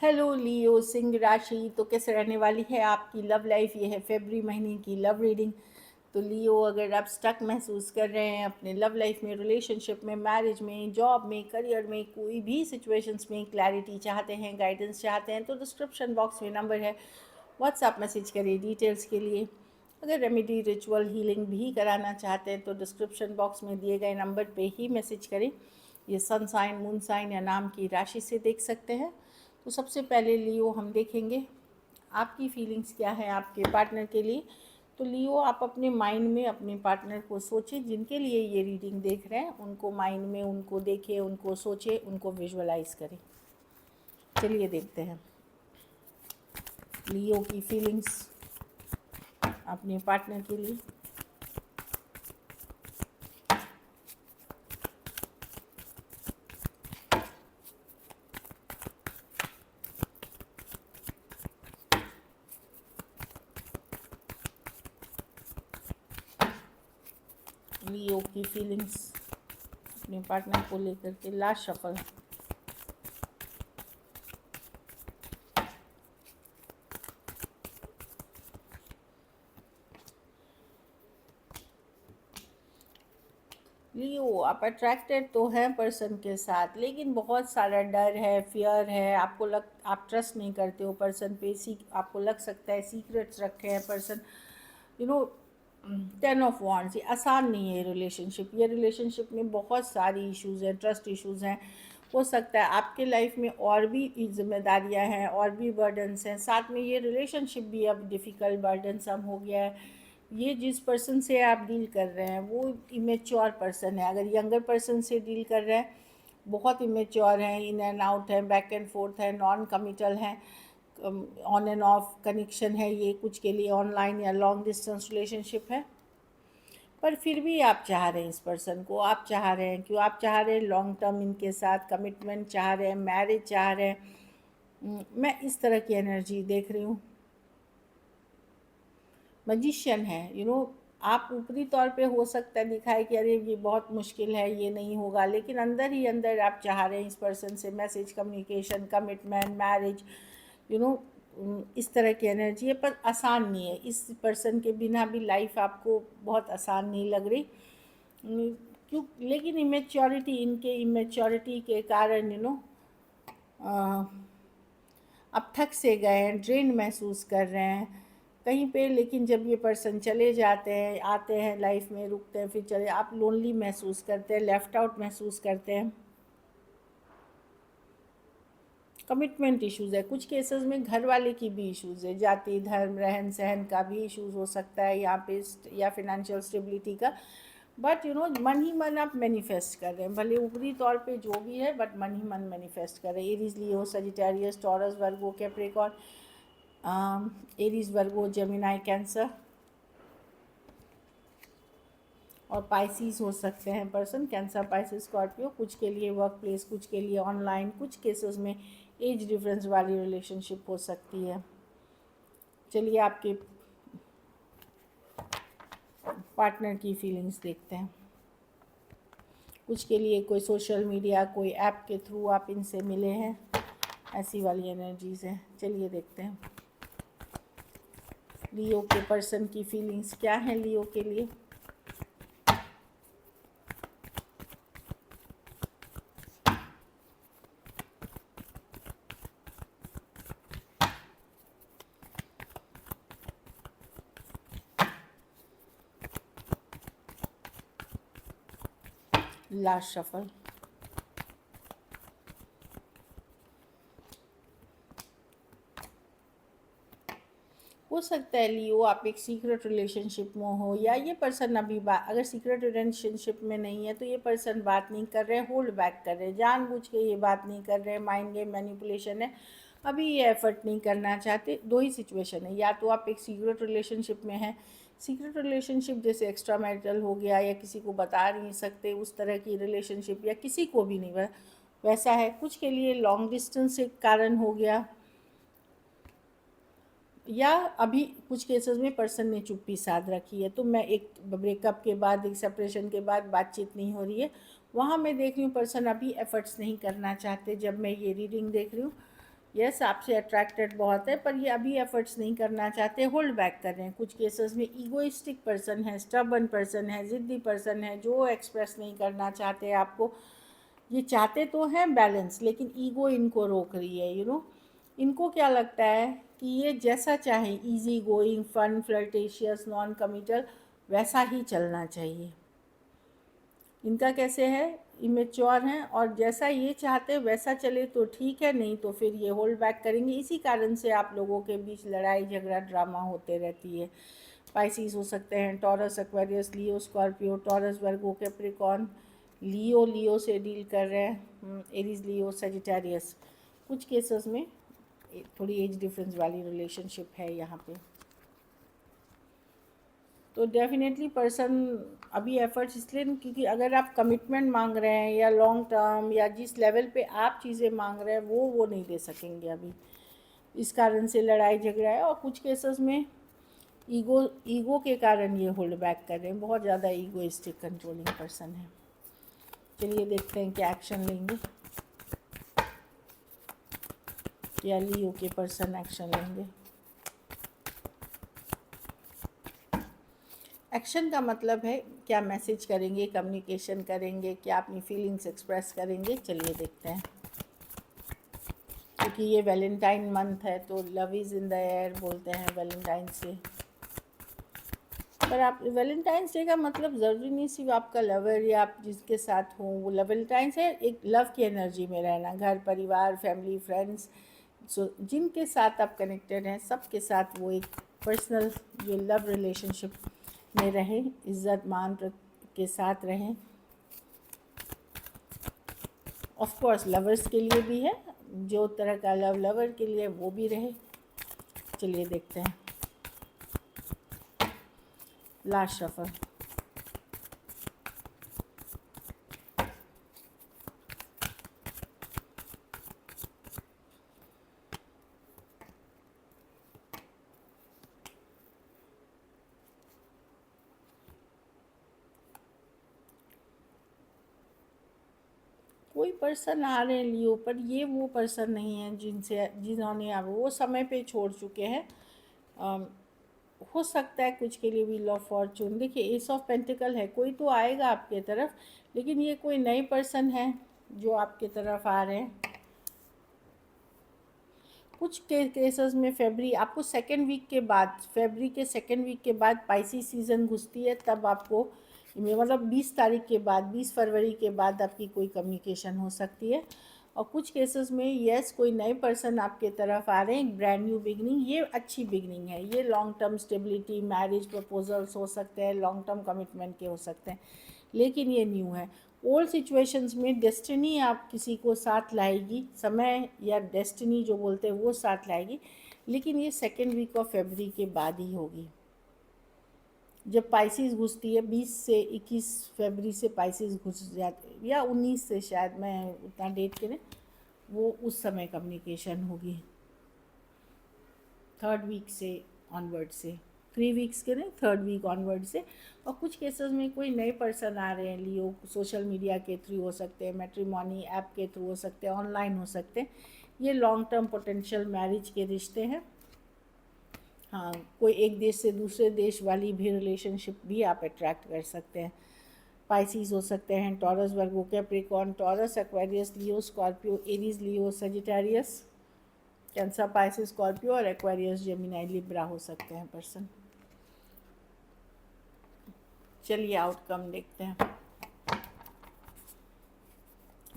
Hello लियो सिंह राशि। तो कैसे रहने वाली है आपकी लव लाइफ? ये है फरवरी महीने की लव रीडिंग। तो लियो, अगर आप स्टक महसूस कर रहे हैं अपने लव लाइफ में, रिलेशनशिप में, मैरिज में, जॉब में, करियर में, कोई भी सिचुएशंस में क्लैरिटी चाहते हैं, गाइडेंस चाहते हैं, तो डिस्क्रिप्शन बॉक्स में नंबर है, व्हाट्सएप मैसेज करिए डिटेल्स के लिए। अगर रेमेडी रिचुअल हीलिंग भी कराना चाहते हैं तो डिस्क्रिप्शन बॉक्स में दिए गए नंबर पे ही मैसेज करें। ये सन साइन, मून साइन या नाम की राशि से देख सकते हैं। तो सबसे पहले लियो हम देखेंगे आपकी फीलिंग्स क्या है आपके पार्टनर के लिए। तो लियो, आप अपने माइंड में अपने पार्टनर को सोचें। जिनके लिए ये रीडिंग देख रहे हैं उनको माइंड में उनको देखें, उनको सोचें, उनको विजुअलाइज करें। चलिए देखते हैं लियो की फीलिंग्स अपने पार्टनर के लिए। लियो की फीलिंग्स अपने पार्टनर को लेकर के। Last shuffle. लियो, आप अट्रैक्टेड तो हैं पर्सन के साथ, लेकिन बहुत सारा डर है, फियर है। आप ट्रस्ट नहीं करते हो पर्सन पे। आपको लग सकता है सीक्रेट्स रखे हैं person. You know, 10 of wands, ये आसान नहीं है रिलेशनशिप। ये रिलेशनशिप में बहुत सारी इश्यूज़ हैं, ट्रस्ट इश्यूज़ हैं। हो सकता है आपके लाइफ में और भी जिम्मेदारियां हैं और भी बर्डन्स हैं, साथ में ये रिलेशनशिप भी अब डिफ़िकल्ट बर्डनसम हो गया है। ये जिस पर्सन से आप डील कर रहे हैं वो इमेच्योर पर्सन है। अगर यंगर पर्सन से डील कर रहे हैं, बहुत इमेच्योर हैं, इन एंड आउट हैं, बैक एंड फोर्थ है, नॉन कमिटल हैं, ऑन एंड ऑफ कनेक्शन है। ये कुछ के लिए ऑनलाइन या लॉन्ग डिस्टेंस रिलेशनशिप है। पर फिर भी आप चाह रहे हैं इस पर्सन को। आप चाह रहे हैं, क्यों आप चाह रहे हैं? लॉन्ग टर्म इनके साथ कमिटमेंट चाह रहे हैं, मैरिज चाह रहे हैं। मैं इस तरह की एनर्जी देख रही हूँ। मजिशियन है, आप ऊपरी तौर पे हो सकता है दिखाए कि अरे ये बहुत मुश्किल है, ये नहीं होगा, लेकिन अंदर ही अंदर आप चाह रहे हैं इस पर्सन से message, communication, commitment, marriage. You know इस तरह की एनर्जी है, पर आसान नहीं है। इस पर्सन के बिना भी लाइफ आपको बहुत आसान नहीं लग रही। क्यों? लेकिन इनके इमेच्योरिटी के कारण अब थक से गए हैं, ड्रेन महसूस कर रहे हैं कहीं पे। लेकिन जब ये पर्सन चले जाते हैं, आते हैं लाइफ में, रुकते हैं, फिर चले, आप लोनली महसूस करते हैं, लेफ़्ट आउट महसूस करते हैं। कमिटमेंट इश्यूज़ है, कुछ केसेस में घर वाले की भी इश्यूज़ है, जाति धर्म रहन सहन का भी इश्यूज़ हो सकता है यहाँ पे, या फिनेंशियल स्टेबिलिटी का। बट मन ही मन आप मैनिफेस्ट कर रहे हैं, भले ऊपरी तौर पे जो भी है, बट मन ही मन मैनिफेस्ट कर रहे हैं। Aries, Leo, Sagittarius, taurus, Virgo, Capricorn, Aries, Virgo, Gemini, cancer और पाइसिस हो सकते हैं पर्सन। Cancer, Pisces, Scorpio. कुछ के लिए वर्क प्लेस, कुछ के लिए ऑनलाइन, कुछ केसेस में एज डिफरेंस वाली रिलेशनशिप हो सकती है। चलिए आपके पार्टनर की फीलिंग्स देखते हैं। कुछ के लिए कोई सोशल मीडिया, कोई ऐप के थ्रू आप इनसे मिले हैं, ऐसी वाली एनर्जीज़ हैं। चलिए देखते हैं लियो के पर्सन की फीलिंग्स क्या हैं लियो के लिए। Last shuffle. हो सकता है लियो आप एक सीक्रेट रिलेशनशिप में हो, या ये पर्सन अभी अगर सीक्रेट रिलेशनशिप में नहीं है तो ये पर्सन बात नहीं कर रहे, होल्ड बैक कर रहे, जानबूझ के ये बात नहीं कर रहे, माइंड गेम, मैनिपुलेशन है। अभी ये एफर्ट नहीं करना चाहते। दो ही सिचुएशन है, या तो आप एक सीक्रेट रिलेशनशिप में हैं, सीक्रेट रिलेशनशिप जैसे एक्स्ट्रा मैरिटल हो गया, या किसी को बता नहीं सकते उस तरह की रिलेशनशिप, या किसी को भी नहीं वैसा है। कुछ के लिए लॉन्ग डिस्टेंस के कारण हो गया, या अभी कुछ केसेस में पर्सन ने चुप्पी साध रखी है। तो मैं एक ब्रेकअप के बाद, एक सेपरेशन के बाद बातचीत नहीं हो रही है, वहाँ मैं देख रही हूँ पर्सन अभी एफर्ट्स नहीं करना चाहते। जब मैं ये रीडिंग देख रही हूँ, यस आपसे अट्रैक्टेड बहुत है, पर ये अभी एफर्ट्स नहीं करना चाहते, होल्ड बैक कर रहे हैं। कुछ केसेस में ईगोइस्टिक पर्सन है, स्टबर्न पर्सन है, ज़िद्दी पर्सन है, जो एक्सप्रेस नहीं करना चाहते आपको। ये चाहते तो हैं बैलेंस, लेकिन ईगो इनको रोक रही है। इनको क्या लगता है कि ये जैसा चाहे, easy going, fun, flirtatious, non committal, वैसा ही चलना चाहिए। इनका कैसे है, इमेच्योर हैं, और जैसा ये चाहते वैसा चले तो ठीक है, नहीं तो फिर ये होल्ड बैक करेंगे। इसी कारण से आप लोगों के बीच लड़ाई झगड़ा ड्रामा होते रहती है। पाइसिस हो सकते हैं, taurus, Aquarius, Leo, Scorpio, taurus, Virgo, Capricorn, लियो से डील कर रहे हैं, एरीज, लियो, सजिटेरियस। कुछ केसेस में थोड़ी एज डिफरेंस वाली रिलेशनशिप है यहाँ पे। तो डेफिनेटली पर्सन अभी एफर्ट्स इसलिए नहीं, क्योंकि अगर आप कमिटमेंट मांग रहे हैं या लॉन्ग टर्म या जिस लेवल पे आप चीज़ें मांग रहे हैं वो नहीं दे सकेंगे अभी। इस कारण से लड़ाई झगड़ा है। और कुछ केसेस में ईगो के कारण ये होल्ड बैक कर रहे हैं, बहुत ज़्यादा ईगोइस्टिक कंट्रोलिंग पर्सन है। चलिए देखते हैं क्या एक्शन लेंगे, या लियो के पर्सन एक्शन लेंगे। एक्शन का मतलब है क्या मैसेज करेंगे, कम्युनिकेशन करेंगे, क्या अपनी फीलिंग्स एक्सप्रेस करेंगे। चलिए देखते हैं। क्योंकि ये वैलेंटाइन मंथ है तो love is in the air बोलते हैं वैलेंटाइंस डे। पर आप वैलेंटाइंस डे का मतलब ज़रूरी नहीं सिर्फ आपका लवर या आप जिसके साथ हो वो वैलेंटाइंस है, एक लव की एनर्जी में रहना, घर परिवार फैमिली फ्रेंड्स, सो जिनके साथ आप कनेक्टेड हैं सबके साथ वो एक पर्सनल जो लव रिलेशनशिप में रहें, इज़्ज़त मान के साथ रहें। ऑफ कोर्स लवर्स के लिए भी है, जो तरह का लव लवर के लिए वो भी रहे। चलिए देखते हैं। Last shuffle. कोई पर्सन आ रहे हैं लियो, पर ये वो पर्सन नहीं है जिन्होंने आप वो समय पे छोड़ चुके हैं। हो सकता है कुछ के लिए व्हील ऑफ फॉर्चून, देखिए एस ऑफ पेंटिकल है, कोई तो आएगा आपके तरफ, लेकिन ये कोई नए पर्सन है जो आपके तरफ आ रहे हैं। कुछ केसेस में फरवरी आपको सेकेंड वीक के बाद, फरवरी के सेकेंड वीक के बाद पाइसिस सीज़न घुसती है, तब आपको मतलब 20 तारीख के बाद, 20 फरवरी के बाद आपकी कोई कम्युनिकेशन हो सकती है। और कुछ केसेस में यस कोई नए पर्सन आपके तरफ आ रहे हैं, एक ब्रांड न्यू बिगनिंग, ये अच्छी बिगनिंग है, ये long term stability, marriage proposals हो सकते हैं, लॉन्ग टर्म कमिटमेंट के हो सकते हैं, लेकिन ये न्यू है। ओल्ड सिचुएशंस में डेस्टिनी आप किसी को साथ लाएगी, समय या डेस्टिनी जो बोलते हैं वो साथ लाएगी, लेकिन ये सेकेंड वीक ऑफ फरवरी के बाद ही होगी, जब पाइसिस घुसती है। 20 से 21 फरवरी से पाइसिस घुस जाते, या 19 से शायद, मैं उतना डेट के नहीं, वो उस समय कम्युनिकेशन होगी, थर्ड वीक से ऑनवर्ड से, 3 वीक्स के नहीं, थर्ड वीक ऑनवर्ड से। और कुछ केसेस में कोई नए पर्सन आ रहे हैं लियो, सोशल मीडिया के थ्रू हो सकते हैं, मैट्रिमोनी ऐप के थ्रू हो सकते हैं, ऑनलाइन हो सकते हैं, ये लॉन्ग टर्म पोटेंशियल मैरिज के रिश्ते हैं। हाँ, कोई एक देश से दूसरे देश वाली भी रिलेशनशिप भी आप अट्रैक्ट कर सकते हैं। पाइसिस हो सकते हैं, taurus, Virgo, Capricorn, taurus, Aquarius, Leo, Scorpio, Aries, Leo, Sagittarius, cancer, Pisces, Scorpio और एक्वेरियस, जेमिनी, लिब्रा हो सकते हैं पर्सन। चलिए आउटकम देखते हैं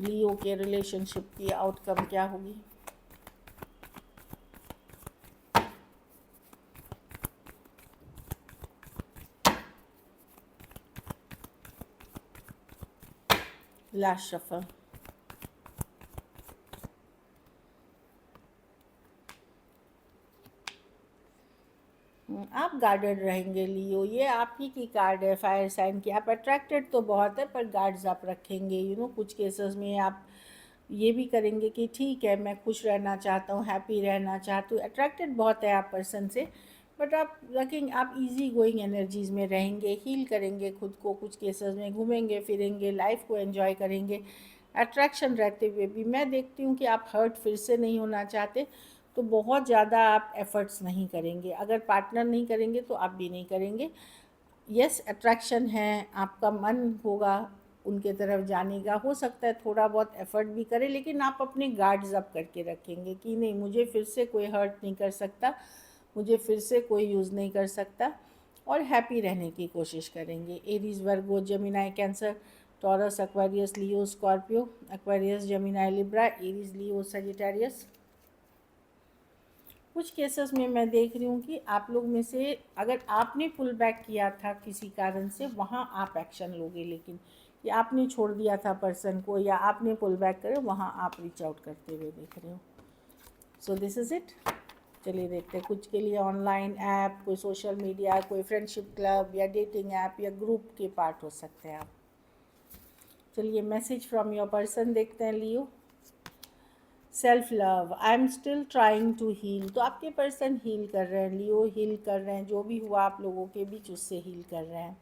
लियो के रिलेशनशिप की, आउटकम क्या होगी। Last shuffle. आप गार्डेड रहेंगे लियो, ये आप ही की कार्ड है फायर साइन की। आप अट्रैक्टेड तो बहुत है, पर गार्ड्स आप रखेंगे। कुछ केसेस में आप ये भी करेंगे कि ठीक है मैं खुश रहना चाहता हूँ, हैप्पी रहना चाहता हूँ, अट्रैक्टेड बहुत है आप पर्सन से, बट आप रखेंगे, आप इजी गोइंग एनर्जीज़ में रहेंगे, हील करेंगे खुद को, कुछ केसेस में घूमेंगे फिरेंगे, लाइफ को एंजॉय करेंगे, अट्रैक्शन रहते हुए भी मैं देखती हूँ कि आप हर्ट फिर से नहीं होना चाहते, तो बहुत ज़्यादा आप एफ़र्ट्स नहीं करेंगे। अगर पार्टनर नहीं करेंगे तो आप भी नहीं करेंगे। यस, अट्रैक्शन है, आपका मन होगा उनके तरफ जाने का, हो सकता है थोड़ा बहुत एफ़र्ट भी करें, लेकिन आप अपने गार्ड्स अप करके रखेंगे कि नहीं, मुझे फिर से कोई हर्ट नहीं कर सकता, मुझे फिर से कोई यूज़ नहीं कर सकता, और हैप्पी रहने की कोशिश करेंगे। Aries, Virgo, Gemini, Cancer, Taurus, Aquarius, Leo, Scorpio, Aquarius, Gemini, Libra, Aries, Leo, Sagittarius. कुछ केसेस में मैं देख रही हूँ कि आप लोग में से अगर आपने पुल बैक किया था किसी कारण से, वहाँ आप एक्शन लोगे, लेकिन कि आपने छोड़ दिया था पर्सन को या आपने पुल बैक करे, वहाँ आप रीच आउट करते हुए देख रहे हो। सो दिस इज़ इट। चलिए देखते हैं कुछ के लिए ऑनलाइन ऐप, कोई सोशल मीडिया, कोई फ्रेंडशिप क्लब या डेटिंग ऐप या ग्रुप के पार्ट हो सकते हैं आप। चलिए मैसेज फ्रॉम योर पर्सन देखते हैं Leo. Self love, I am still trying to heal. तो आपके पर्सन हील कर रहे हैं, लियो हील कर रहे हैं, जो भी हुआ आप लोगों के बीच उससे हील कर रहे हैं।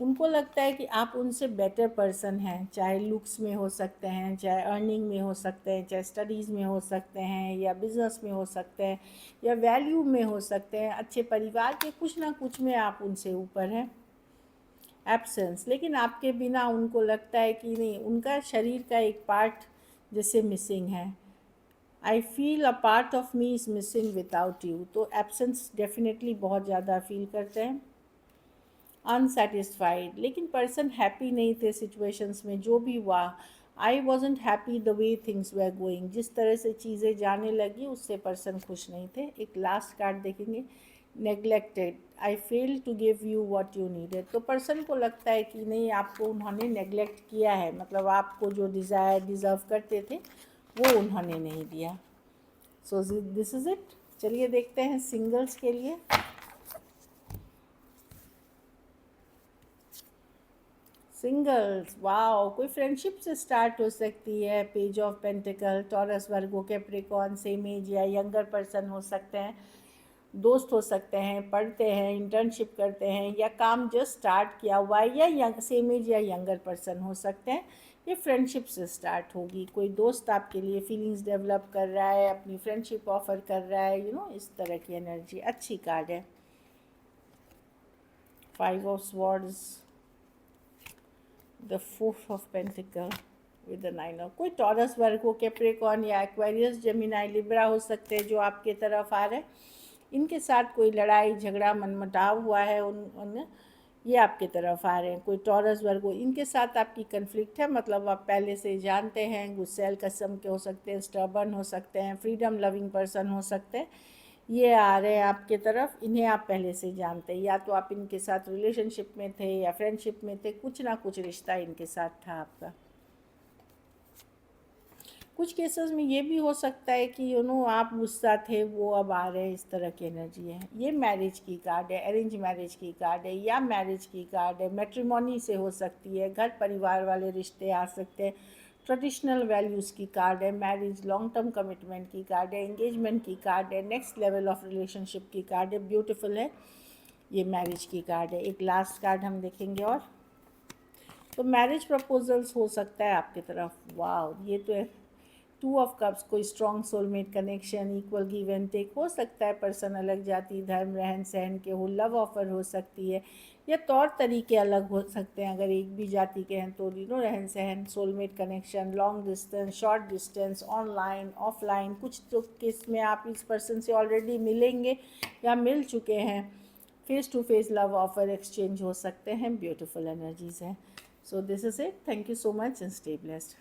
उनको लगता है कि आप उनसे बेटर पर्सन हैं, चाहे लुक्स में हो सकते हैं, चाहे अर्निंग में हो सकते हैं, चाहे स्टडीज़ में हो सकते हैं, या बिज़नेस में हो सकते हैं, या वैल्यू में हो सकते हैं, अच्छे परिवार के कुछ ना कुछ में आप उनसे ऊपर हैं। एब्सेंस, लेकिन आपके बिना उनको लगता है कि नहीं, उनका शरीर का एक पार्ट जैसे मिसिंग है। I feel a part of me is missing without you. तो एब्सेंस डेफिनेटली बहुत ज़्यादा फील करते हैं। अनसेटिस्फाइड, लेकिन पर्सन हैप्पी नहीं थे सिचुएशंस में, जो भी हुआ। I wasn't happy the way things were going, जिस तरह से चीज़ें जाने लगी उससे पर्सन खुश नहीं थे। एक लास्ट कार्ड देखेंगे, neglected, I fail to give you what you needed. तो पर्सन को लगता है कि नहीं, आपको उन्होंने नेग्लेक्ट किया है, मतलब आपको जो डिज़ायर डिज़र्व करते थे वो उन्होंने नहीं दिया। So this is it. चलिए देखते हैं सिंगल्स के लिए। सिंगल्स, वाओ, कोई फ्रेंडशिप से स्टार्ट हो सकती है। Page of pentacles, Taurus, Virgo, Capricorn, same age या यंगर पर्सन हो सकते हैं, दोस्त हो सकते हैं, पढ़ते हैं, इंटर्नशिप करते हैं, या काम जस्ट स्टार्ट किया हुआ है, या सेम एज या यंगर पर्सन हो सकते हैं। ये फ्रेंडशिप से स्टार्ट होगी। कोई दोस्त आपके लिए फीलिंग्स डेवलप कर रहा है, अपनी फ्रेंडशिप ऑफर कर रहा है, इस तरह की एनर्जी अच्छी कार्ड है। 5 of swords, the 4 of pentacle with the 9 of. कोई टॉरस, वर्गो, कैप्रिकॉर्न या एक्वेरियस, जेमिनाई, लिब्रा हो सकते हैं जो आपके तरफ आ रहे हैं। इनके साथ कोई लड़ाई झगड़ा मनमुटाव हुआ है, उन ये आपके तरफ आ रहे हैं। कोई टॉरस, वर्गो, इनके साथ आपकी कन्फ्लिक्ट है, मतलब आप पहले से जानते हैं। गुस्सैल किस्म के हो सकते हैं, स्टर्बन हो सकते हैं, फ्रीडम लविंग पर्सन हो सकते हैं। ये आ रहे हैं आपके तरफ, इन्हें आप पहले से जानते हैं, या तो आप इनके साथ रिलेशनशिप में थे या फ्रेंडशिप में थे, कुछ ना कुछ रिश्ता इनके साथ था आपका। कुछ केसेस में ये भी हो सकता है कि आप गुस्सा थे, वो अब आ रहे हैं, इस तरह की एनर्जी है। ये मैरिज की कार्ड है, अरेंज मैरिज की कार्ड है, या मैरिज की कार्ड है। मैट्रिमोनी से हो सकती है, घर परिवार वाले रिश्ते आ सकते हैं। ट्रेडिशनल वैल्यूज़ की कार्ड है, मैरिज, लॉन्ग टर्म कमिटमेंट की कार्ड है, एंगेजमेंट की कार्ड है, नेक्स्ट लेवल ऑफ रिलेशनशिप की कार्ड है। ब्यूटीफुल है, ये मैरिज की कार्ड है। एक लास्ट कार्ड हम देखेंगे, और तो मैरिज प्रपोजल्स हो सकता है आपकी तरफ। वाह, ये तो है 2 ऑफ कप्स, कोई strong soulmate connection, equal give and take हो सकता है। पर्सन अलग जाति, धर्म, रहन सहन के हो, लव ऑफर हो सकती है, या तौर तरीके अलग हो सकते हैं। अगर एक भी जाति के हैं तो रहन सहन, soulmate connection, long distance, short distance, online, offline. कुछ तो केस में आप इस पर्सन से ऑलरेडी मिलेंगे या मिल चुके हैं। Face to face love offer exchange हो सकते हैं। ब्यूटीफुल एनर्जीज हैं। So this is it. Thank you so much and stay blessed.